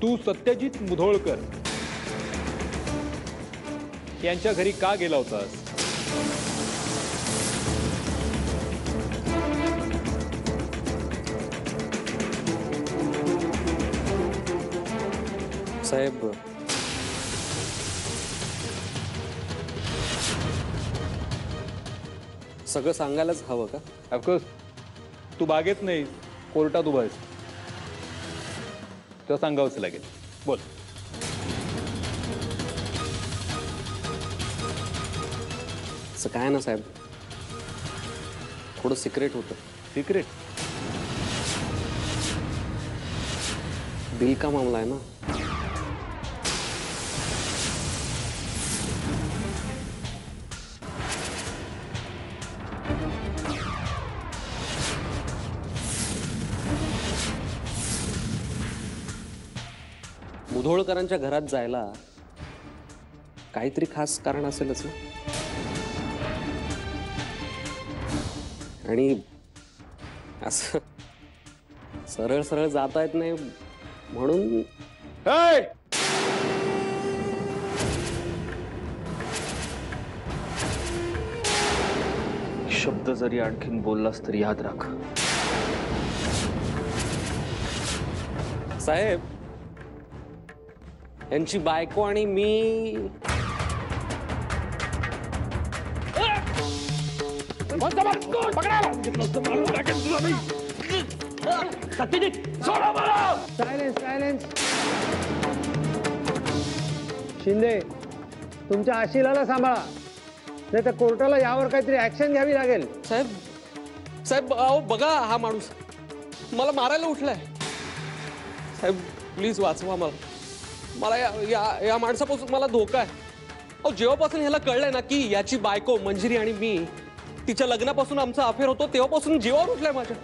तू सत्यजित मुधोळकर यांच्या घरी का गेला होतास? साहेब, सगळं सांगायलाच हवं का? ऑफकोर्स. तू बागेत नाही, कोर्टात उभा आहेस, तेव्हा सांगावंच लागेल. बोल. असं काय ना साहेब, थोडं सिक्रेट होतं. सिक्रेट? दिल का मामला आहे ना. मुधोळकरांच्या घरात जायला काहीतरी खास कारण असेलच ना. आणि असं सरळ सरळ जाता येत नाही म्हणून. शब्द जरी आणखीन बोललास तरी याद राख. साहेब, यांची बायको आणि मी सायलेन्स सायलेन्स. शिंदे, तुमच्या आशिलाला सांभाळा, नाही तर कोर्टाला यावर काहीतरी ऍक्शन घ्यावी लागेल. साहेब साहेब अहो बघा, हा माणूस मला मारायला उठलाय. साहेब प्लीज वाचवा मला. मला या माणसापासून मला धोका आहे. अहो जेव्हापासून ह्याला कळलंय ना की याची बायको मंजिरी आणि मी, तिच्या लग्नापासून आमचा अफेअर होतो, तेव्हापासून जीवावर उठलाय माझ्या.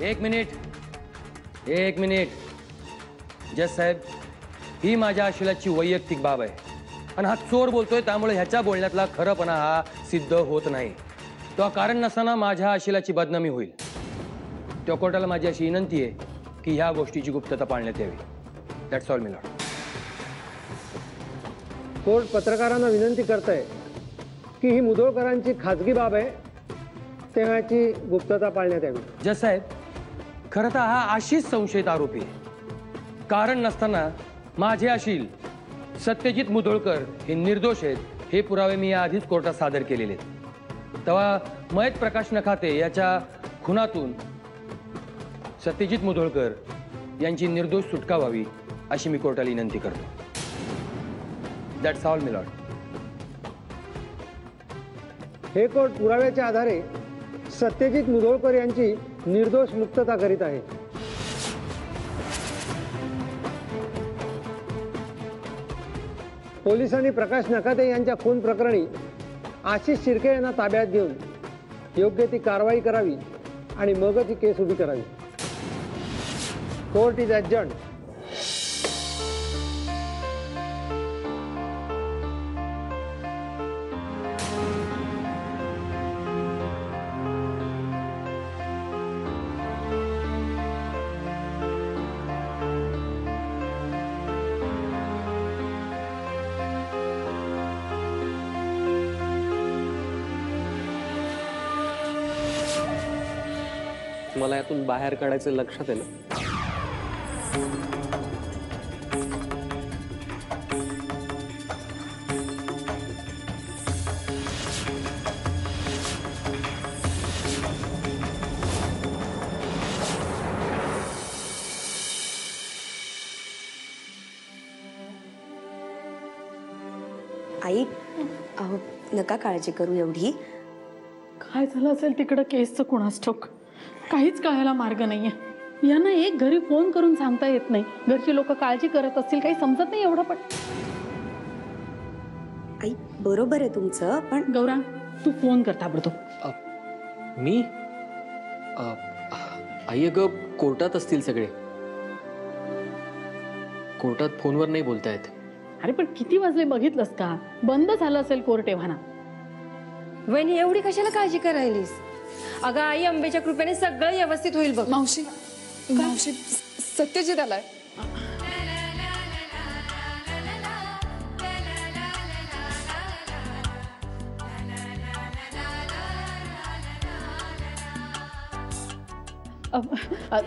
एक मिनिट जज साहेब, ही माझ्या आशिलाची वैयक्तिक बाब आहे आणि हा चोर बोलतोय, त्यामुळे ह्याच्या बोलण्यातला खरंपणा हा सिद्ध होत नाही. तो कारण नसताना माझ्या आशिलाची बदनामी होईल. त्या कोर्टाला माझी अशी विनंती आहे की ह्या गोष्टीची गुप्तता पाळण्यात यावी. That's all milord. कोर्ट पत्रकारांना विनंती करतंय की ही मुधोळकरांची खाजगी बाब आहे, तेव्हाची गुप्तता पाळण्यात यावी. जज साहेब, खरं तर हा आशिष संशयित आरोपी आहे. कारण नसताना माझे आशिल सत्यजित मुधोळकर हे निर्दोष आहेत, हे पुरावे मी आधीच कोर्टात सादर केलेले आहेत. तेव्हा मयत प्रकाश नखाते याच्या खुनातून सत्यजित मुधोळकर यांची निर्दोष सुटका व्हावी अशी मी कोर्टाला विनंती करतो. That's all milord. हे कोर्ट पुराव्याच्या आधारे सत्यजित मुधोळकर यांची निर्दोष मुक्तता करीत आहे. पोलिसांनी प्रकाश नखाते यांच्या खून प्रकरणी आशिष शिर्के यांना ताब्यात घेऊन योग्य ती कारवाई करावी आणि मगच ही केस उभी करावी. Court is adjourned. मला यातून बाहेर काढायचं लक्षात आहे ना. आई, अहो नका काळजी करू एवढी. काय झालं असेल तिकडं केसचं कुणास ठाऊक. काहीच कळायला मार्ग नाहीये. यांना एक घरी फोन करून सांगता येत नाही. घरची लोक काळजी करत असतील, काही समजत नाही एवढं. पण आई बरोबर आहे तुमचं, पण गौरांग तू फोन कर ताबडतोब. मी आई अगं कोर्टात असतील सगळे. कोर्टात फोनवर नाही बोलता येत. अरे पण किती वाजले बघितलंस का? बंद झालं असेल कोर्ट एव्हाना. वहिनी एवढी कशाला काळजी करायलीस? अगं आई, अंबेच्या कृपेने सगळं व्यवस्थित होईल बघ. मावशी मावशी सत्यजित आलाय.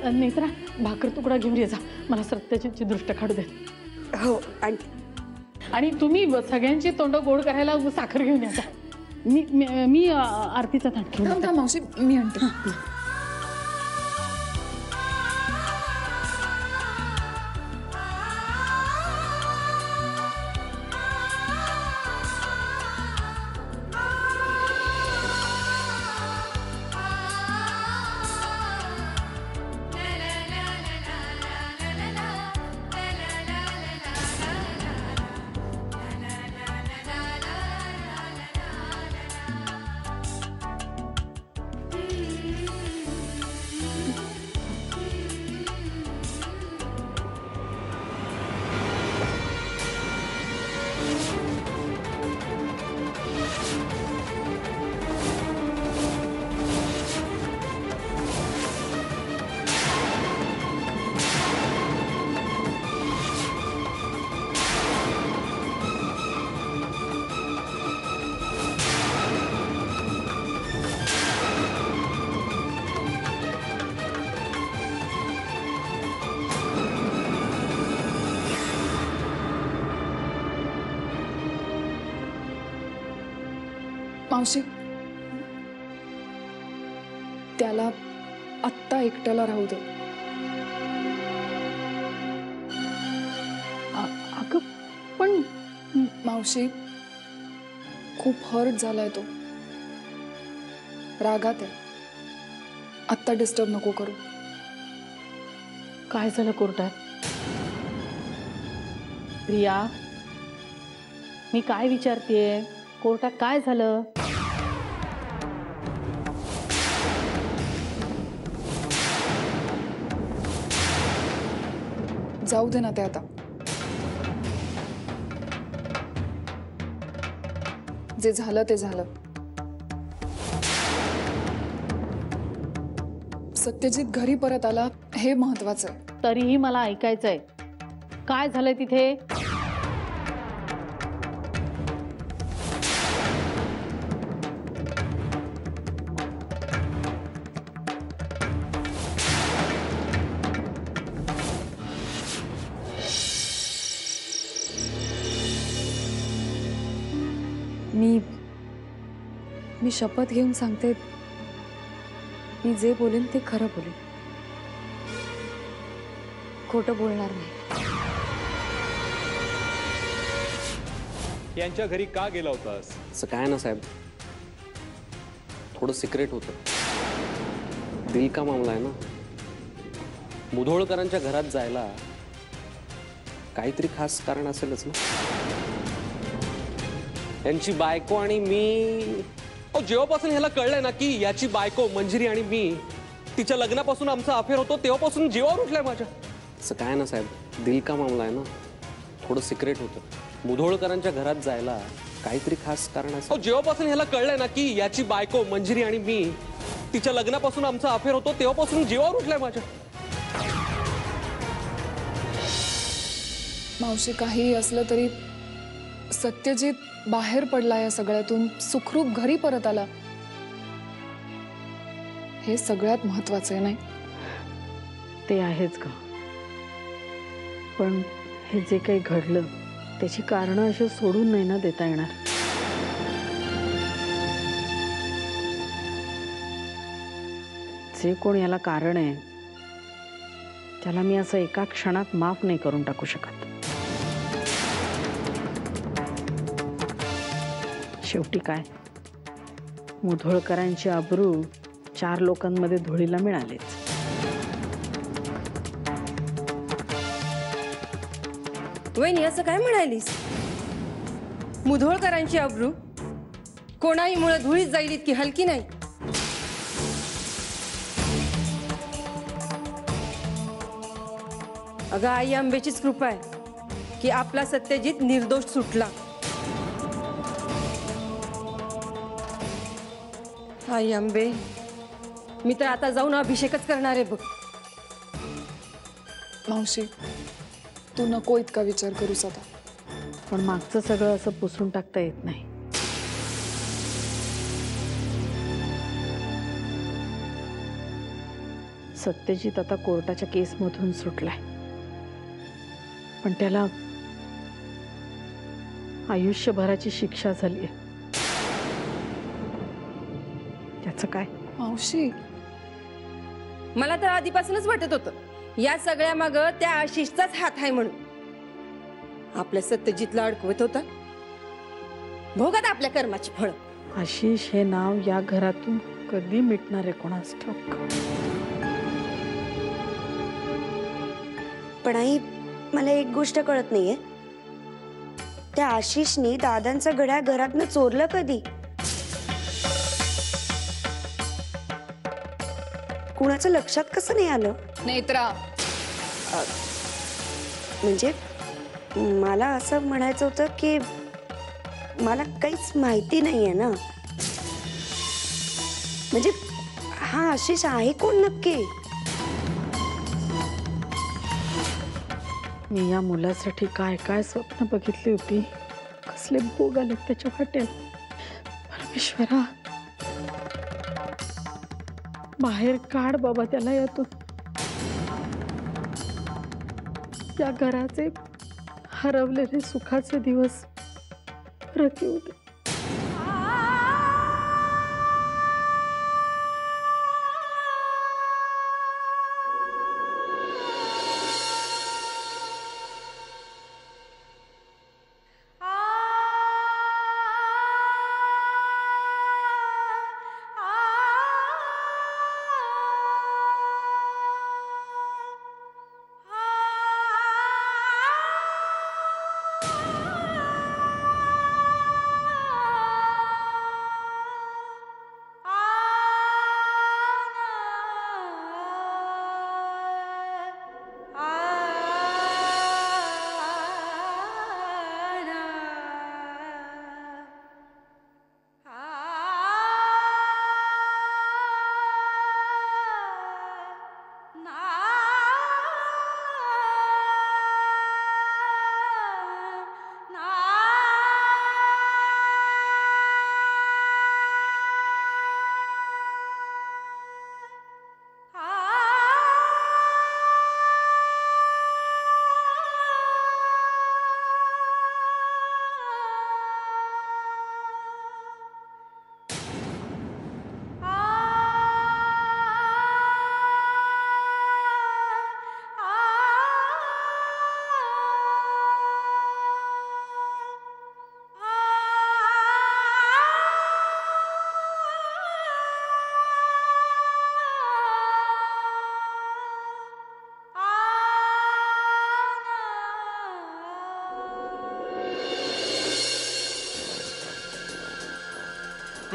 नेत्रा भाकर तुकडा घेऊन ये जा, मला सत्यजितची दृष्ट काढू दे. हो आणि तुम्ही सगळ्यांची तोंड गोड करायला साखर घेऊन या जा. मी आरतीचा ताट घेऊन थांब मावशी मी आणते. मावशी त्याला आत्ता एकट्याला राहू दे. अगं पण मावशी खूप हर्ट झालाय तो, रागात आहे. आत्ता डिस्टर्ब नको करू. काय झालं कोर्टात? प्रिया, मी काय विचारतेय, कोर्टात काय झालं? जाऊ दे ना ते आता. जे झालं ते झालं. सत्यजित घरी परत आला हे महत्वाचं आहे. तरीही मला ऐकायचंय, काय झालंय तिथे? मी शपथ घेऊन सांगते, मी जे बोलेन ते खरं बोलेन, खोटं बोलणार नाही. यांच्या घरी का गेला होतास? असं काय ना साहेब, थोडं सिक्रेट होतं. दिल का मामला आहे ना. मुधोळकरांच्या घरात जायला काहीतरी खास कारण असेलच ना. यांची बायको आणि मी, जेव्हापासून ह्याला कळलंय ना की याची बायको मंजिरी आणि मी, तिच्या लग्नापासून आमचा अफेअर होतो तेव्हापासून जीवावर उठलाय माझ्या. असं काय ना साहेब, दिल का मामला आहे ना. थोडं सिक्रेट होतं. मुधोळकरांच्या घरात जायला काहीतरी खास कारण असेल. जेव्हापासून ह्याला कळलंय ना की याची बायको मंजिरी आणि मी, तिच्या लग्नापासून आमचा अफेअर होतो तेव्हापासून जीवावर उठलाय माझ्या. मावशी काही असलं तरी सत्यजित बाहेर पडला या सगळ्यातून, सुखरूप घरी परत आला, हे सगळ्यात महत्वाचं आहे. नाही ते आहेच का, पण हे जे काही घडलं त्याची कारणं अशी सोडून नाही ना देता येणार. जे कोण याला कारण आहे त्याला मी असं एका क्षणात माफ नाही करून टाकू शकत. शेवटी काय, मुधोळकरांची अब्रू 4 लोकांमध्ये धुळीला मिळालेच. वहिनी असं काय म्हणालीस? मुधोळकरांची अब्रू कोणाही मुळे धुळीत जाईल इतकी हलकी नाही. अगं आई अंबेचीच कृपा आहे की आपला सत्यजित निर्दोष सुटला. आई अंबे, मी तर आता जाऊन अभिषेकच करणार आहे बघ. मावशी तू नको इतका विचार करूस आता. पण मागचं सगळं असं पुसून टाकता येत नाही. सत्यजित आता कोर्टाच्या केसमधून सुटलाय, पण त्याला आयुष्यभराची शिक्षा झाली आहे. त्याचं काय? मावशी मला तर आधीपासूनच वाटत होतं या सगळ्या माग त्या आशिषचाच हात आहे म्हणून. आपलं सत्यजितला अडकवत होता, भोगत आपल्या कर्माची फळ. आशिष हे नाव या घरातून कधी मिटणार आहे कोणास ठाऊक. पण आई, मला एक गोष्ट कळत नाहीये, त्या आशिषनी दादांचा घड्याळ घरातनं चोरलं कधी? कुणाच्या लक्षात कसं नाही आलं? नेत्रा, म्हणजे मला असं म्हणायचं होतं की मला काहीच माहिती नाहीये ना. म्हणजे हा आशिष आहे कोण नक्की? मी या मुलासाठी काय काय स्वप्न बघितली होती, कसले भोग आले त्याच्या वाटेल. परमेश्वरा, बाहेर काढ बाबा त्याला यातून. या घराचे हरवलेले सुखाचे दिवस परत येऊ दे.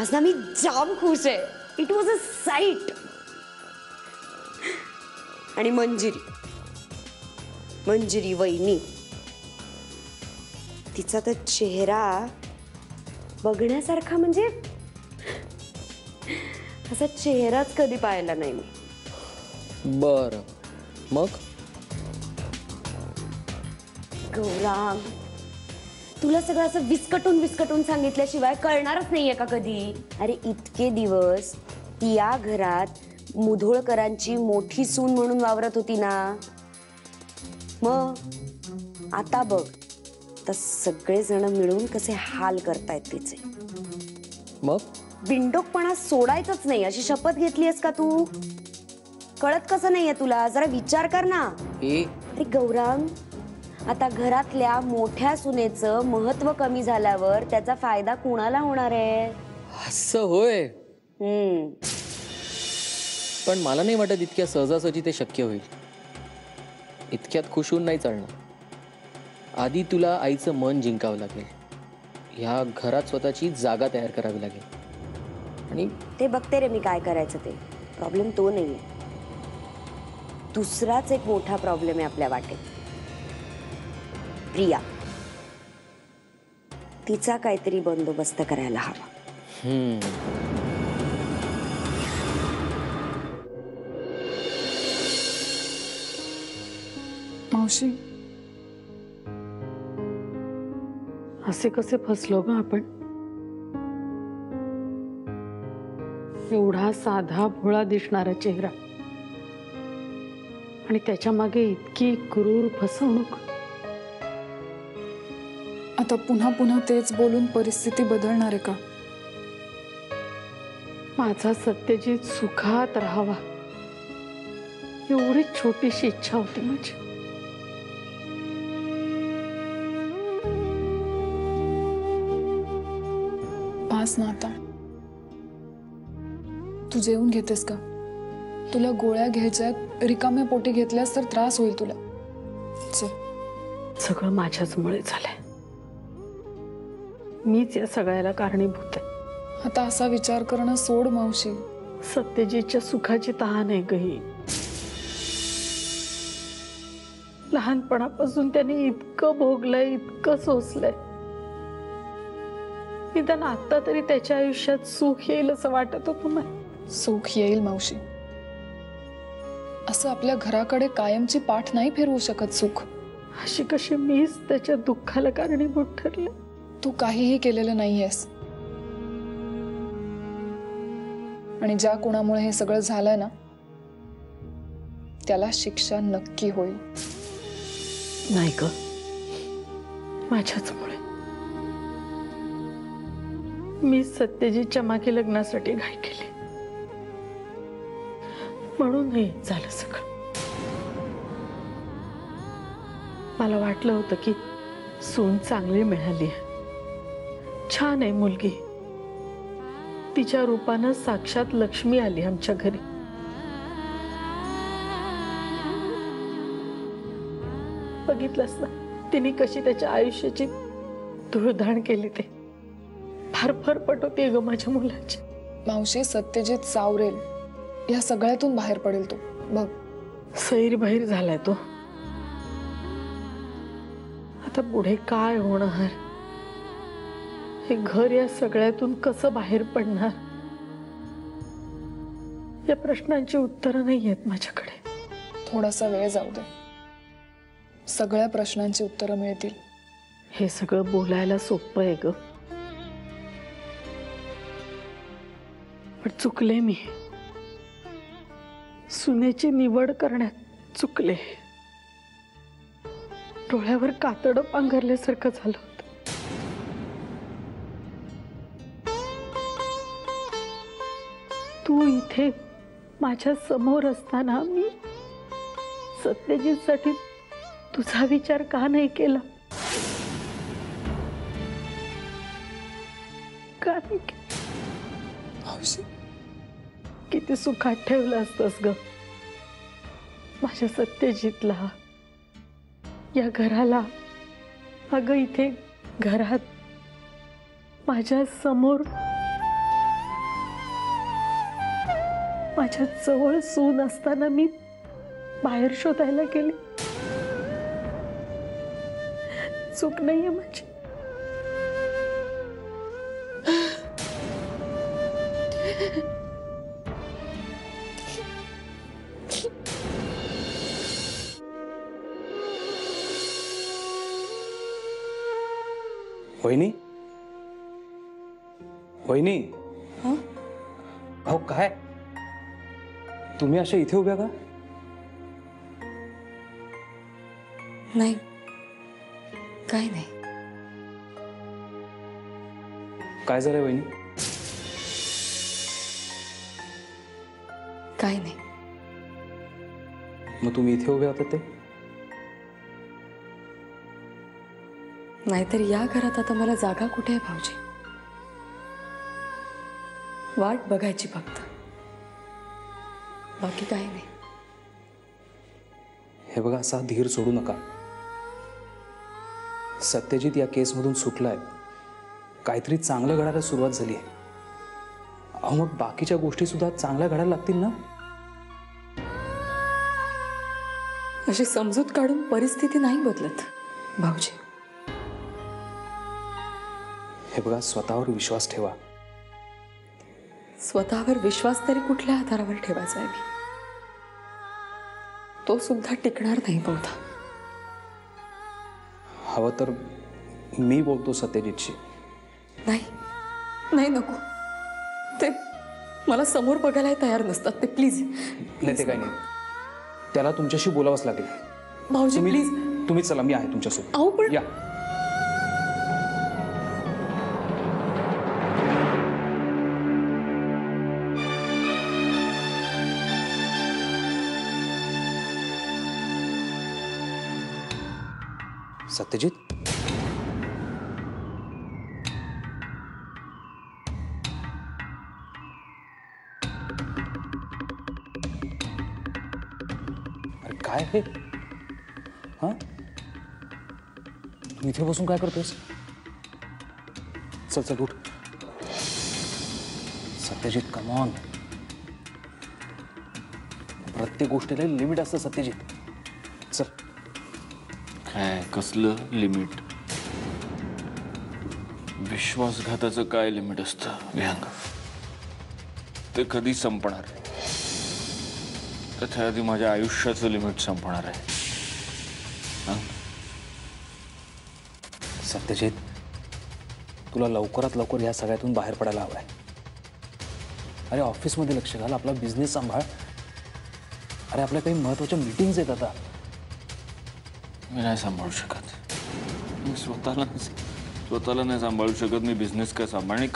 आज ना मी जाम खुश आहे. It was a site. आणि मंजिरी वहिनी, तिचा तर चेहरा बघण्यासारखा, म्हणजे असा चेहराच कधी पाहिला नाही मी. बर, मग गौरांग, तुला सगळं असं विस्कटून सांगितल्याशिवाय कळणारच नाहीये का कधी? अरे इतके दिवस ती या घरात मुधोळकरांची मोठी सून म्हणून वावरत होती ना, मग आता बघ तर सगळेजण मिळून कसे हाल करतायत तिचे. मग बिंडोकपणा सोडायचंच नाही अशी शपथ घेतलीयस का तू? कळत कसं नाहीये तुला? जरा विचार कर ना. अरे गौरांग, आता घरातल्या मोठ्या सुनेचं महत्व कमी झाल्यावर त्याचा फायदा कुणाला होणार आहे? असं होय. पण मला नाही वाटत इतक्या सहजासहजी ते शक्य होईल. इतक्यात खुश होऊन नाही चालणार. आधी तुला आईचं मन जिंकावं लागेल. ह्या घरात स्वतःची जागा तयार करावी लागेल. आणि ते बघते रे मी काय करायचं ते. प्रॉब्लेम तो नाहीये, दुसराच एक मोठा प्रॉब्लेम आहे आपल्या वाटेत. प्रिया, तिचा काहीतरी बंदोबस्त करायला हवा. मावशी, असे कसे फसलो ग आपण? एवढा साधा भोळा दिसणारा चेहरा आणि त्याच्या मागे इतकी क्रूर फसवणूक. आता पुन्हा पुन्हा तेच बोलून परिस्थिती बदलणार आहे का? माझा सत्यजित सुखात राहावा एवढी छोटीशी इच्छा होती माझी. पास ना आता. तू जेवून घेतेस का? तुला गोळ्या घ्यायच्यात, रिकाम्या पोटी घेतल्यास तर त्रास होईल तुला. चल. सगळं माझ्याचमुळे झालंय. मीच या सगळ्याला कारणीभूत आहे. आता असा विचार करणं सोड मावशी. सत्यजितच्या सुखाची तहान आहे गही. लहानपणापासून त्याने इतकं भोगलंय, इतकं सोसलंय. निदान आता तरी त्याच्या आयुष्यात सुख येईल असं वाटत होतं मला. सुख येईल मावशी. असं आपल्या घराकडे कायमची पाठ नाही फिरवू शकत सुख. अशी कशी मीच त्याच्या दुःखाला कारणीभूत ठरले. तू काहीही केलेलं नाहीयेस. आणि ज्या कोणामुळे हे सगळं झालंय ना, त्याला शिक्षा नक्की होईल. नाही ग, माझ्याचमुळे. मी सत्यजितच्या मागे लग्नासाठी घाई केली म्हणून हे झालं सगळं. मला वाटलं होतं की सून चांगली मिळाली आहे, छान आहे मुलगी. तिच्या रूपानं साक्षात लक्ष्मी आली आमच्या घरी. बघितलंस ना तिने कशी त्याच्या आयुष्याची धुळधाण केली. ते फार फरफट होती ग माझ्या मुलाची. मावशी, सत्यजित सावरेल. या सगळ्यातून बाहेर पडेल तो. बघ, सैरभैर झालाय तो. आता पुढे काय होणार? हे घर या सगळ्यातून कसं बाहेर पडणार? या प्रश्नांची उत्तरं नाही आहेत माझ्याकडे. थोडासा वेळ जाऊ दे, सगळ्या प्रश्नांची उत्तरं मिळतील. हे सगळं बोलायला सोपं आहे ग, पण चुकले मी. सुनेची निवड करण्यात चुकले. डोळ्यावर कातडं पांघरल्यासारखं झालं होतं. तू इथे माझ्या समोर असताना मी सत्यजितसाठी तुझा विचार का नाही केला? का नाही केला? किती सुखात ठेवलं असतंस ग माझ्या सत्यजितला, या घराला. अगं इथे घरात माझ्या समोर माझ्या जवळ सून असताना मी बाहेर शोधायला गेले. चूक नाहीये माझी. वहिनी, वहिनी. अहो काय तुम्ही अशा इथे उभ्या का? नाही, काय नाही. काय झालंय वहिनी? काय नाही. मग तुम्ही इथे उभे होते ते? नाहीतर या घरात आता मला जागा कुठे आहे भाऊजी? वाट बघायची फक्त, बाकी काही नाही. हे बघा, असा धीर सोडू नका. सत्यजित या केसमधून सुटलाय, काहीतरी चांगलं घडायला सुरुवात झाली आहे. अहो मग बाकीच्या गोष्टी सुद्धा चांगल्या घडायला लागतील ना. अशी समजूत काढून परिस्थिती नाही बदलत भाऊजी. हे बघा, स्वतःवर विश्वास ठेवा. स्वतःवर विश्वास तरी कुठल्या आधारावर ठेवायचा आहे मी? तो सुद्धा टिकणार नाही बहुधा. हवं तर मी बोलतो सत्यजितशी. नाही नाही नको. ते मला समोर बघायला तयार नसतात ते. प्लीज. नाही ते काही नाही, त्याला तुमच्याशी बोलावंच लागेल. भाऊजी प्लीज. तुम्ही चला, मी आहे तुमच्यासोबत. अहो पण या. सत्यजित, अरे काय हे? हा, तू इथे बसून काय करतोस? चल चल उठ. सत्यजित कम ऑन, प्रत्येक गोष्टीला लिमिट असतं सत्यजित. चल. काय कसलं लिमिट? विश्वासघाताचं काय लिमिट असतं विहंग? ते कधी संपणार? त्याच्या आधी माझ्या आयुष्याचं लिमिट संपणार आहे. सत्यजित, तुला लवकरात लवकर या सगळ्यातून बाहेर पडायला हवंय. अरे ऑफिसमध्ये लक्ष घाल, आपला बिझनेस सांभाळ. अरे आपल्या काही महत्वाच्या मीटिंग्स आहेत आता. मी नाही सांभाळू शकत. मी स्वतःला नाही सांभाळू शकत. मी बिझनेस काय सांभाळणे?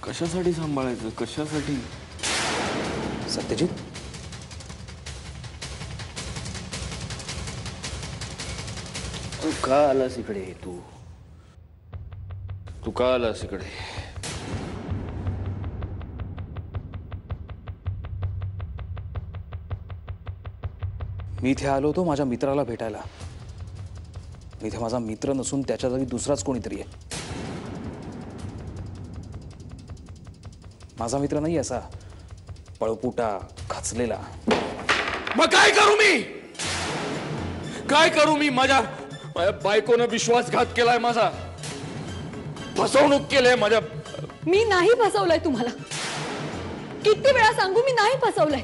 कशासाठी सांभाळायचं? कशासाठी? सत्यजित, तू का आलास इकडे? तू का आलास इकडे? मी इथे आलो होतो माझ्या मित्राला भेटायला. इथे माझा मित्र नसून त्याच्या जागी दुसराच कोणीतरी आहे. माझा मित्र नाही असा पळपुटा खचलेला. मग काय करू मी? काय करू मी? माझ्या बायकोनं विश्वासघात केलाय, माझा फसवणूक केलंय माझ्या. मी नाही फसवलंय तुम्हाला. किती वेळा सांगू? मी नाही फसवलंय.